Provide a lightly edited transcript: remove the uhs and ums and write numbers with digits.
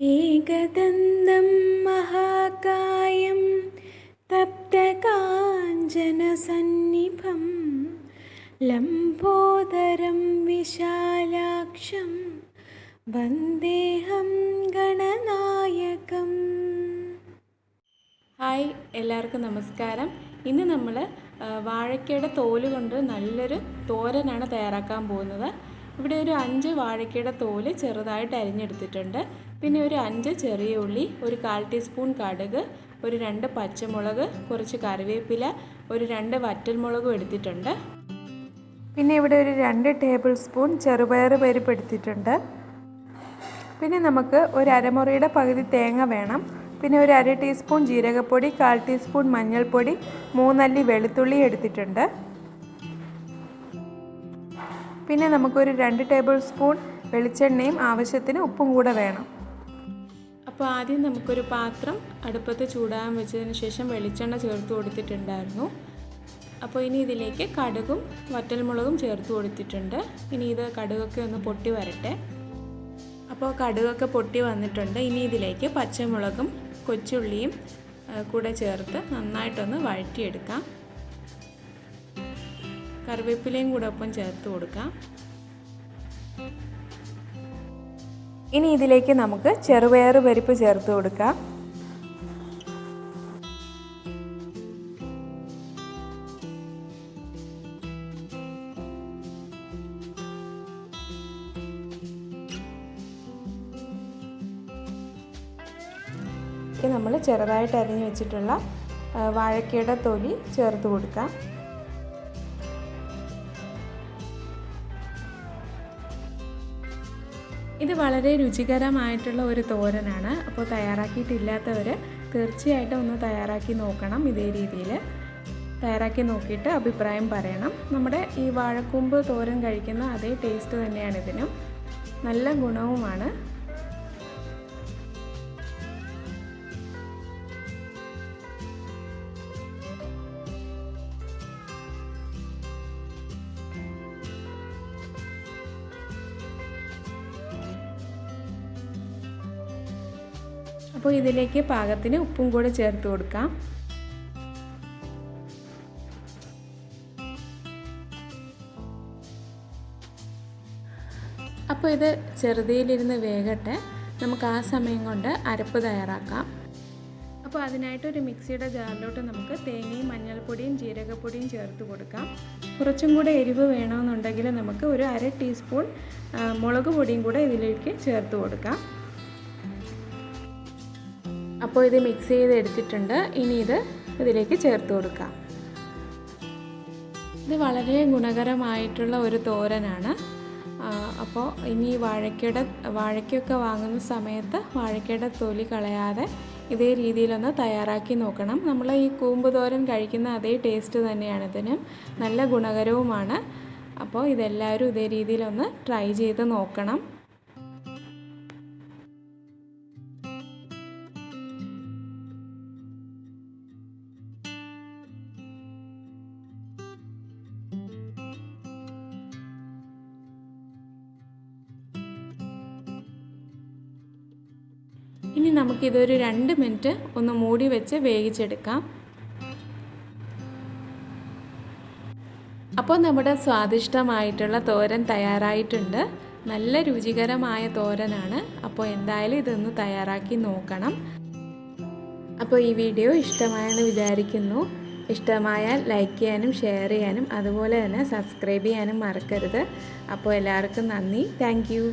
ഏകദന്തം മഹാകായം തപ്തകാഞ്ചനസന്നിഭം ലംബോദരം വിശാലാക്ഷം വന്ദേഹം ഗണനായകം. Hi, എല്ലാവർക്കും നമസ്കാരം. ഇന്ന് നമ്മൾ വാഴയ്ക്കയുടെ തോല് കൊണ്ട് നല്ലൊരു തോരനാണ് തയ്യാറാക്കാൻ പോകുന്നത്. ഇവിടെ ഒരു 5 വാഴയ്ക്കയുടെ തോല് ചെറുതായിട്ട് അരിഞ്ഞെടുത്തിട്ടുണ്ട്. പിന്നെ ഒരു 5 ചെറിയ ഉള്ളി, ഒരു 1/4 ടീസ്പൂൺ കടുക്, ഒരു 2 പച്ചമുളക്, കുറച്ച് കറിവേപ്പില, ഒരു 2 വറ്റൽമുളകും എടുത്തിട്ടുണ്ട്. പിന്നെ ഇവിടെ ഒരു 2 ടേബിൾ സ്പൂൺ ചെറുപയർ പരിപ്പ് എടുത്തിട്ടുണ്ട്. പിന്നെ നമുക്ക് ഒരു അരമുറിയുടെ പകുതി തേങ്ങ വേണം. പിന്നെ ഒരു 1/2 ടീസ്പൂൺ ജീരകപ്പൊടി, 1/4 ടീസ്പൂൺ മഞ്ഞൾപ്പൊടി, 3 അല്ലി വെളുത്തുള്ളി എടുത്തിട്ടുണ്ട്. പിന്നെ നമുക്കൊരു 2 ടേബിൾ സ്പൂൺ വെളിച്ചെണ്ണയും ആവശ്യത്തിന് ഉപ്പും കൂടെ വേണം. അപ്പോൾ ആദ്യം നമുക്കൊരു പാത്രം അടുപ്പത്ത് ചൂടാൻ വെച്ചതിന് ശേഷം വെളിച്ചെണ്ണ ചേർത്ത് കൊടുത്തിട്ടുണ്ടായിരുന്നു. അപ്പോൾ ഇനി ഇതിലേക്ക് കടുകും വറ്റൽമുളകും ചേർത്ത് കൊടുത്തിട്ടുണ്ട്. ഇനി ഇത് കടുകൊക്കെ ഒന്ന് പൊട്ടി വരട്ടെ. അപ്പോൾ കടുകൊക്കെ പൊട്ടി വന്നിട്ടുണ്ട്. ഇനി ഇതിലേക്ക് പച്ചമുളകും കൊച്ചുള്ളിയും കൂടെ ചേർത്ത് നന്നായിട്ടൊന്ന് വഴറ്റിയെടുക്കാം. കറിവേപ്പിലയും കൂടെ ഒപ്പം ചേർത്ത് കൊടുക്കാം. ഇനി ഇതിലേക്ക് നമുക്ക് ചെറുപയർ പരിപ്പ് ചേർത്ത് കൊടുക്കാം. നമ്മൾ ചെറുതായിട്ട് അരിഞ്ഞു വെച്ചിട്ടുള്ള വാഴയ്ക്കയുടെ തൊലി ചേർത്ത് കൊടുക്കാം. ഇത് വളരെ രുചികരമായിട്ടുള്ള ഒരു തോരനാണ്. അപ്പോൾ തയ്യാറാക്കിയിട്ടില്ലാത്തവർ തീർച്ചയായിട്ടും ഒന്ന് തയ്യാറാക്കി നോക്കണം. ഇതേ രീതിയിൽ തയ്യാറാക്കി നോക്കിയിട്ട് അഭിപ്രായം പറയണം. നമ്മുടെ ഈ വാഴക്കൂമ്പ് തോരൻ കഴിക്കുന്ന അതേ ടേസ്റ്റ് തന്നെയാണ് ഇതിനും. നല്ല ഗുണവുമാണ്. അപ്പോൾ ഇതിലേക്ക് പാകത്തിന് ഉപ്പും കൂടെ ചേർത്ത് കൊടുക്കാം. അപ്പോൾ ഇത് ചെറുതീയിലിരുന്ന് വേകട്ടെ. നമുക്ക് ആ സമയം കൊണ്ട് അരപ്പ് തയ്യാറാക്കാം. അപ്പോൾ അതിനായിട്ടൊരു മിക്സിയുടെ ജാറിലോട്ട് നമുക്ക് തേങ്ങയും മഞ്ഞൾപ്പൊടിയും ജീരകപ്പൊടിയും ചേർത്ത് കൊടുക്കാം. കുറച്ചും കൂടെ എരിവ് വേണമെന്നുണ്ടെങ്കിൽ നമുക്ക് ഒരു 1/2 ടീസ്പൂൺ മുളക് പൊടിയും കൂടെ ഇതിലേക്ക് ചേർത്ത് കൊടുക്കാം. അപ്പോൾ ഇത് മിക്സ് ചെയ്ത് എടുത്തിട്ടുണ്ട്. ഇനി ഇതിലേക്ക് ചേർത്ത് കൊടുക്കാം. ഇത് വളരെ ഗുണകരമായിട്ടുള്ള ഒരു തോരനാണ്. അപ്പോൾ ഇനി വാഴയ്ക്കൊക്കെ വാങ്ങുന്ന സമയത്ത് വാഴയ്ക്കയുടെ തൊലി കളയാതെ ഇതേ രീതിയിലൊന്ന് തയ്യാറാക്കി നോക്കണം. നമ്മൾ ഈ കൂമ്പ് തോരൻ കഴിക്കുന്ന അതേ ടേസ്റ്റ് തന്നെയാണ് ഇതിനും. നല്ല ഗുണകരവുമാണ്. അപ്പോൾ ഇതെല്ലാവരും ഇതേ രീതിയിലൊന്ന് ട്രൈ ചെയ്ത് നോക്കണം. ഇനി നമുക്കിതൊരു 2 മിനിറ്റ് ഒന്ന് മൂടി വെച്ച് വേവിച്ചെടുക്കാം. അപ്പോൾ നമ്മുടെ സ്വാദിഷ്ടമായിട്ടുള്ള തോരൻ തയ്യാറായിട്ടുണ്ട്. നല്ല രുചികരമായ തോരനാണ്. അപ്പോൾ എന്തായാലും ഇതൊന്ന് തയ്യാറാക്കി നോക്കണം. അപ്പോൾ ഈ വീഡിയോ ഇഷ്ടമായെന്ന് വിചാരിക്കുന്നു. ഇഷ്ടമായാൽ ലൈക്ക് ചെയ്യാനും ഷെയർ ചെയ്യാനും അതുപോലെ തന്നെ സബ്സ്ക്രൈബ് ചെയ്യാനും മറക്കരുത്. അപ്പോൾ എല്ലാവർക്കും നന്ദി. Thank you.